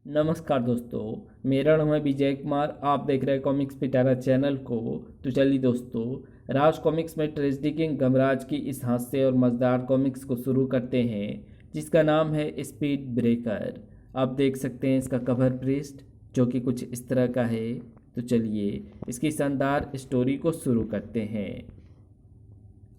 नमस्कार दोस्तों, मेरा नाम है विजय कुमार। आप देख रहे हैं कॉमिक्स पिटारा चैनल को। तो चलिए दोस्तों, राज कॉमिक्स में ट्रेजेडी किंग गमराज की इस हास्य और मज़ेदार कॉमिक्स को शुरू करते हैं, जिसका नाम है स्पीड ब्रेकर। आप देख सकते हैं इसका कवर पृष्ठ, जो कि कुछ इस तरह का है। तो चलिए इसकी शानदार स्टोरी को शुरू करते हैं।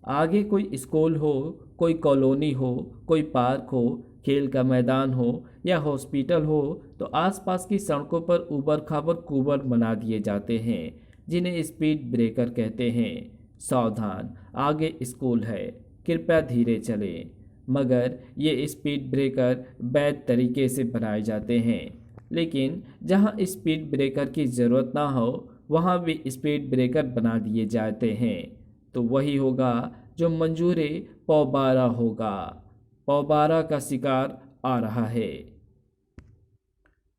आगे कोई स्कूल हो, कोई कॉलोनी हो, कोई पार्क हो, खेल का मैदान हो या हॉस्पिटल हो, तो आसपास की सड़कों पर ऊबड़ खाबड़ कूबड़ बना दिए जाते हैं, जिन्हें स्पीड ब्रेकर कहते हैं। सावधान, आगे स्कूल है, कृपया धीरे चलें। मगर ये स्पीड ब्रेकर वैध तरीके से बनाए जाते हैं, लेकिन जहाँ स्पीड ब्रेकर की ज़रूरत ना हो, वहाँ भी स्पीड ब्रेकर बना दिए जाते हैं। तो वही होगा जो मंजूरे पौबारा होगा। पौबारा का शिकार आ रहा है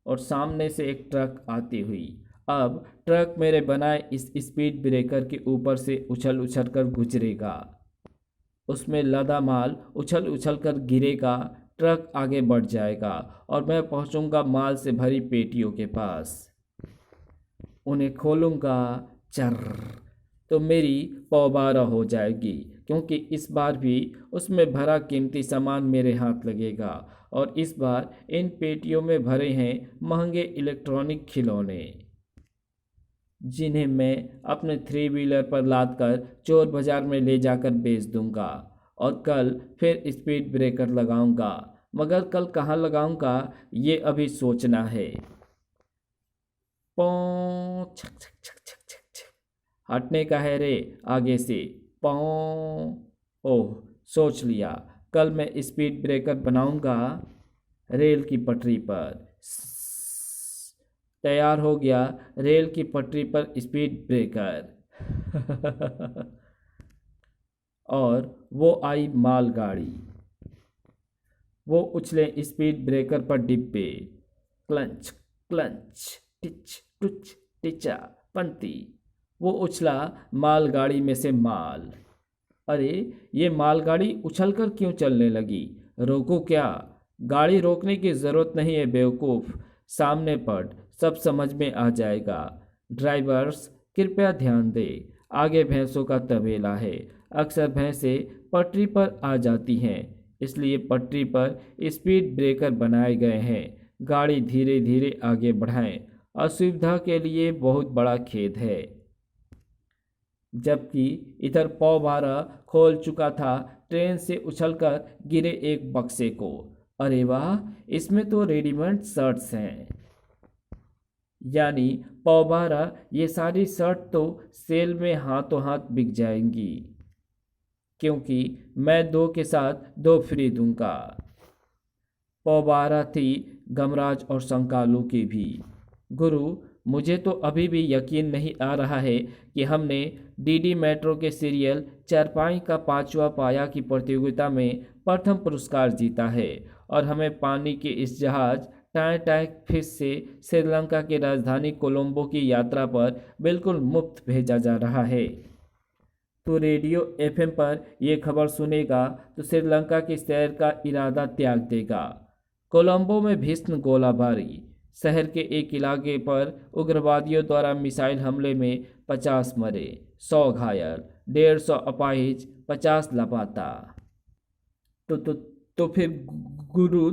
और सामने से एक ट्रक आती हुई। अब ट्रक मेरे बनाए इस स्पीड ब्रेकर के ऊपर से उछल उछल कर गुजरेगा। उसमें लदा माल उछल उछल कर गिरेगा। ट्रक आगे बढ़ जाएगा और मैं पहुंचूंगा माल से भरी पेटियों के पास। उन्हें खोलूंगा, चर, तो मेरी पौबारा हो जाएगी, क्योंकि इस बार भी उसमें भरा कीमती सामान मेरे हाथ लगेगा। और इस बार इन पेटियों में भरे हैं महंगे इलेक्ट्रॉनिक खिलौने, जिन्हें मैं अपने थ्री व्हीलर पर लाद कर चोर बाजार में ले जाकर बेच दूंगा। और कल फिर स्पीड ब्रेकर लगाऊंगा, मगर कल कहाँ लगाऊंगा ये अभी सोचना है। पौ छक छक छक छक छक छक, हटने का है रे आगे से। पौ, ओह, सोच लिया, कल मैं स्पीड ब्रेकर बनाऊंगा रेल की पटरी पर। तैयार हो गया रेल की पटरी पर स्पीड ब्रेकर। और वो आई मालगाड़ी। वो उछले स्पीड ब्रेकर पर डिब्बे, क्लंच क्लंच, टिच टुच टिचा पंती। वो उछला मालगाड़ी में से माल। अरे, ये मालगाड़ी उछलकर क्यों चलने लगी? रोको क्या? गाड़ी रोकने की ज़रूरत नहीं है बेवकूफ़, सामने पड़, सब समझ में आ जाएगा। ड्राइवर्स कृपया ध्यान दें, आगे भैंसों का तबेला है। अक्सर भैंसें पटरी पर आ जाती हैं, इसलिए पटरी पर स्पीड ब्रेकर बनाए गए हैं। गाड़ी धीरे धीरे आगे बढ़ाएं। असुविधा के लिए बहुत बड़ा खेद है। जबकि इधर पौबारा खोल चुका था ट्रेन से उछलकर गिरे एक बक्से को। अरे वाह, इसमें तो रेडीमेड शर्ट्स हैं। यानी पौबारा, ये सारी शर्ट तो सेल में हाथों हाथ बिक जाएंगी, क्योंकि मैं दो के साथ दो फ्री दूंगा। पौबारा थी गमराज और संकालू की भी। गुरु, मुझे तो अभी भी यकीन नहीं आ रहा है कि हमने डीडी मेट्रो के सीरियल चारपाई का पांचवा पाया की प्रतियोगिता में प्रथम पुरस्कार जीता है और हमें पानी के इस जहाज टाइटैनिक फिश से श्रीलंका की राजधानी कोलंबो की यात्रा पर बिल्कुल मुफ्त भेजा जा रहा है। तो रेडियो एफएम पर यह खबर सुनेगा तो श्रीलंका की सैर का इरादा त्याग देगा। कोलंबो में भीषण गोलाबारी। शहर के एक इलाके पर उग्रवादियों द्वारा मिसाइल हमले में 50 मरे, 100 घायल, 150 अपाहिज, 50 लापता। तो तो तो फिर गुरु,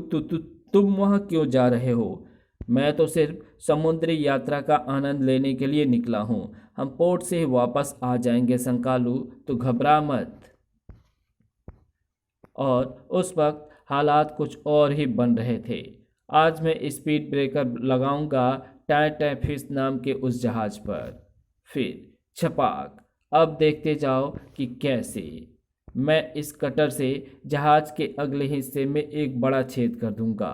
तुम वहाँ क्यों जा रहे हो? मैं तो सिर्फ समुद्री यात्रा का आनंद लेने के लिए निकला हूँ। हम पोर्ट से ही वापस आ जाएंगे संकालू, तो घबरा मत। और उस वक्त हालात कुछ और ही बन रहे थे। आज मैं स्पीड ब्रेकर लगाऊंगा टाइटैनिक नाम के उस जहाज पर। फिर छपाक, अब देखते जाओ कि कैसे मैं इस कटर से जहाज के अगले हिस्से में एक बड़ा छेद कर दूंगा।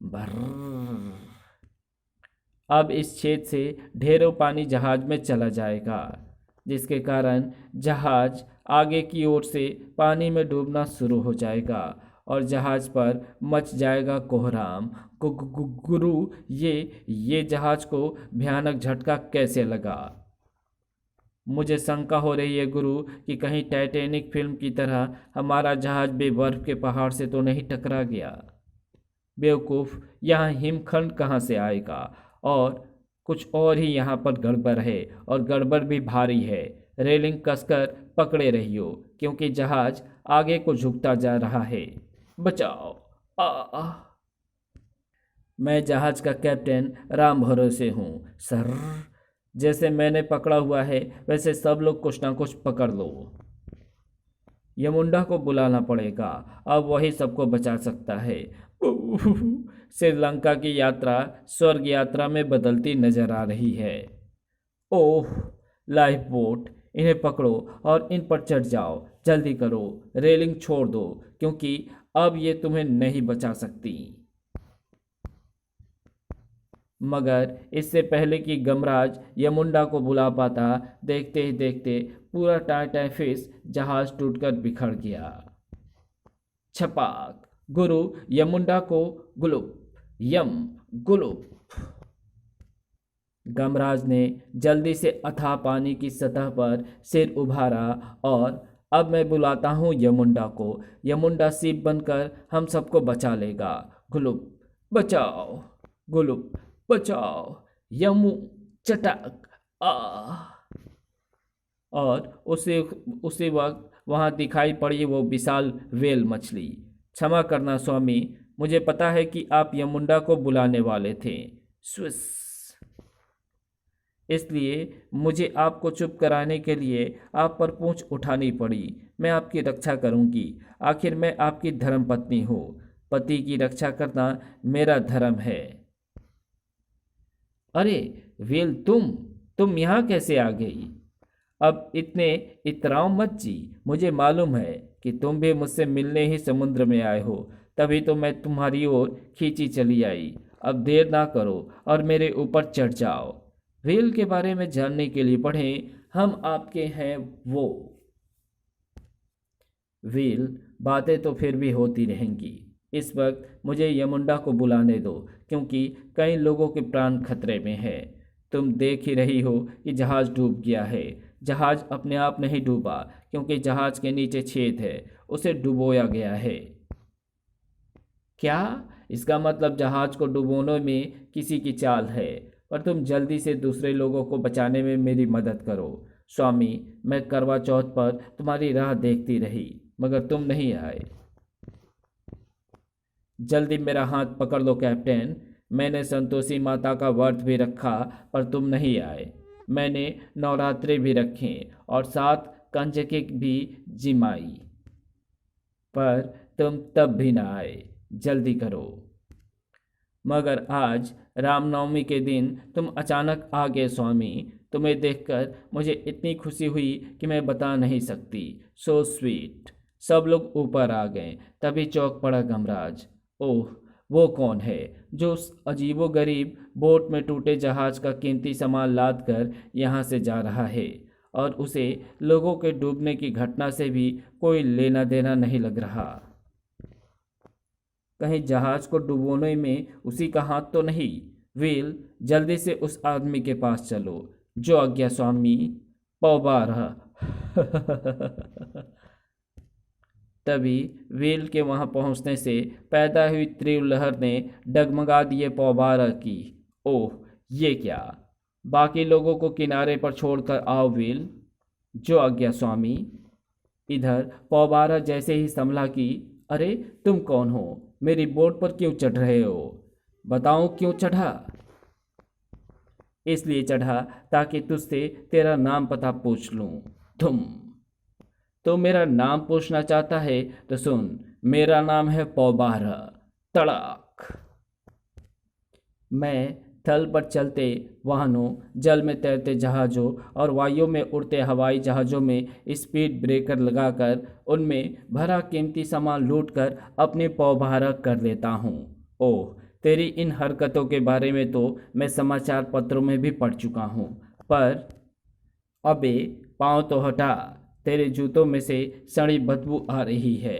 भर्र। अब इस छेद से ढेरों पानी जहाज में चला जाएगा, जिसके कारण जहाज आगे की ओर से पानी में डूबना शुरू हो जाएगा और जहाज पर मच जाएगा कोहराम। गुरु, ये जहाज को भयानक झटका कैसे लगा? मुझे शंका हो रही है गुरु कि कहीं टाइटैनिक फिल्म की तरह हमारा जहाज भी बर्फ के पहाड़ से तो नहीं टकरा गया। बेवकूफ़, यहाँ हिमखंड कहाँ से आएगा? और कुछ और ही यहाँ पर गड़बड़ है, और गड़बड़ भी भारी है। रेलिंग कसकर पकड़े रहियो, क्योंकि जहाज आगे को झुकता जा रहा है। बचाओ! आ मैं जहाज का कैप्टन राम भरोसे हूँ, सर। जैसे मैंने पकड़ा हुआ है वैसे सब लोग कुछ ना कुछ पकड़ लो। यमुंडा को बुलाना पड़ेगा, अब वही सबको बचा सकता है। श्रीलंका की यात्रा स्वर्ग यात्रा में बदलती नजर आ रही है। ओह, लाइफ बोट, इन्हें पकड़ो और इन पर चढ़ जाओ। जल्दी करो, रेलिंग छोड़ दो, क्योंकि अब ये तुम्हें नहीं बचा सकती। मगर इससे पहले कि गमराज यमुंडा को बुला पाता, देखते ही देखते पूरा टाइटैफिस जहाज टूटकर बिखर गया। छपाक! गुरु यमुंडा को गुलुप, यम गुलुप। गमराज ने जल्दी से अथाह पानी की सतह पर सिर उभारा और अब मैं बुलाता हूँ यमुंडा को। यमुंडा सीप बनकर हम सबको बचा लेगा। गुलुप, बचाओ! गुलुप, बचाओ! यमु चटक! आ और उसी उसी वक्त वहां दिखाई पड़ी वो विशाल व्हेल मछली। क्षमा करना स्वामी, मुझे पता है कि आप यमुंडा को बुलाने वाले थे। स्विस! इसलिए मुझे आपको चुप कराने के लिए आप पर पूंछ उठानी पड़ी। मैं आपकी रक्षा करूंगी, आखिर मैं आपकी धर्मपत्नी हूँ। पति की रक्षा करना मेरा धर्म है। अरे वेल, तुम यहाँ कैसे आ गई? अब इतने इतराओ मत जी, मुझे मालूम है कि तुम भी मुझसे मिलने ही समुद्र में आए हो, तभी तो मैं तुम्हारी ओर खींची चली आई। अब देर ना करो और मेरे ऊपर चढ़ जाओ। व्हेल के बारे में जानने के लिए पढ़ें हम आपके हैं वो। व्हेल बातें तो फिर भी होती रहेंगी। इस वक्त मुझे यमुंडा को बुलाने दो, क्योंकि कई लोगों के प्राण खतरे में हैं। तुम देख ही रही हो कि जहाज डूब गया है। जहाज अपने आप नहीं डूबा, क्योंकि जहाज के नीचे छेद है, उसे डुबोया गया है। क्या? इसका मतलब जहाज को डुबोने में किसी की चाल है। पर तुम जल्दी से दूसरे लोगों को बचाने में मेरी मदद करो। स्वामी, मैं करवा चौथ पर तुम्हारी राह देखती रही, मगर तुम नहीं आए। जल्दी मेरा हाथ पकड़ लो कैप्टन। मैंने संतोषी माता का व्रत भी रखा, पर तुम नहीं आए। मैंने नवरात्रे भी रखे और 7 कंजके भी जिमाई, पर तुम तब भी ना आए। जल्दी करो। मगर आज रामनवमी के दिन तुम अचानक आ गए स्वामी। तुम्हें देखकर मुझे इतनी खुशी हुई कि मैं बता नहीं सकती। So sweet. सब लोग ऊपर आ गए, तभी चौंक पड़ा गमराज। ओह, वो कौन है जो उस अजीबोगरीब बोट में टूटे जहाज का कीमती सामान लाद कर यहाँ से जा रहा है, और उसे लोगों के डूबने की घटना से भी कोई लेना देना नहीं लग रहा। कहीं जहाज को डुबोने में उसी का हाथ तो नहीं? व्हील, जल्दी से उस आदमी के पास चलो। जो आज्ञा स्वामी। पौबारा। तभी व्हील के वहां पहुंचने से पैदा हुई तीव्र लहर ने डगमगा दिए पौबारा की। ओह, ये क्या! बाकी लोगों को किनारे पर छोड़कर आओ व्हील। जो आज्ञा स्वामी। इधर पौबारा जैसे ही संभला कि अरे, तुम कौन हो? मेरी बोट पर क्यों चढ़ रहे हो? बताओ क्यों चढ़ा? इसलिए चढ़ा ताकि तुझसे तेरा नाम पता पूछ लूं। तुम तो मेरा नाम पूछना चाहता है तो सुन, मेरा नाम है पौबारा। तड़ाक! मैं थल पर चलते वाहनों, जल में तैरते जहाज़ों और वायु में उड़ते हवाई जहाज़ों में स्पीड ब्रेकर लगाकर उनमें भरा कीमती सामान लूटकर अपनी पौबारा कर लेता हूँ। ओह, तेरी इन हरकतों के बारे में तो मैं समाचार पत्रों में भी पढ़ चुका हूँ, पर अबे पाँव तो हटा, तेरे जूतों में से सड़ी बदबू आ रही है।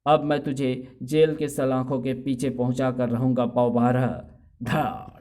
अब मैं तुझे जेल के सलाखों के पीछे पहुंचा कर रहूँगा पौबारा। धाड़!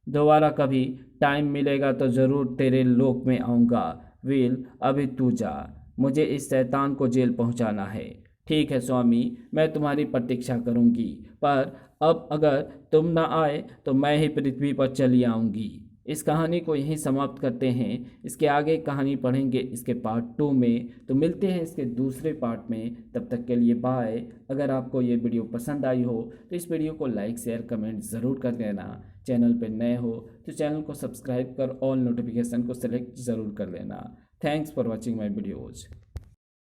दोबारा कभी टाइम मिलेगा तो ज़रूर तेरे लोक में आऊँगा। व्हील, अभी तू जा, मुझे इस शैतान को जेल पहुंचाना है। ठीक है स्वामी, मैं तुम्हारी प्रतीक्षा करूंगी, पर अब अगर तुम न आए तो मैं ही पृथ्वी पर चली आऊंगी। इस कहानी को यहीं समाप्त करते हैं। इसके आगे कहानी पढ़ेंगे इसके पार्ट 2 में, तो मिलते हैं इसके दूसरे पार्ट में। तब तक के लिए बाय। अगर आपको ये वीडियो पसंद आई हो तो इस वीडियो को लाइक शेयर कमेंट ज़रूर कर देना। चैनल पर नए हो तो चैनल को सब्सक्राइब कर ऑल नोटिफिकेशन को सेलेक्ट ज़रूर कर लेना। Thanks for watching my videos.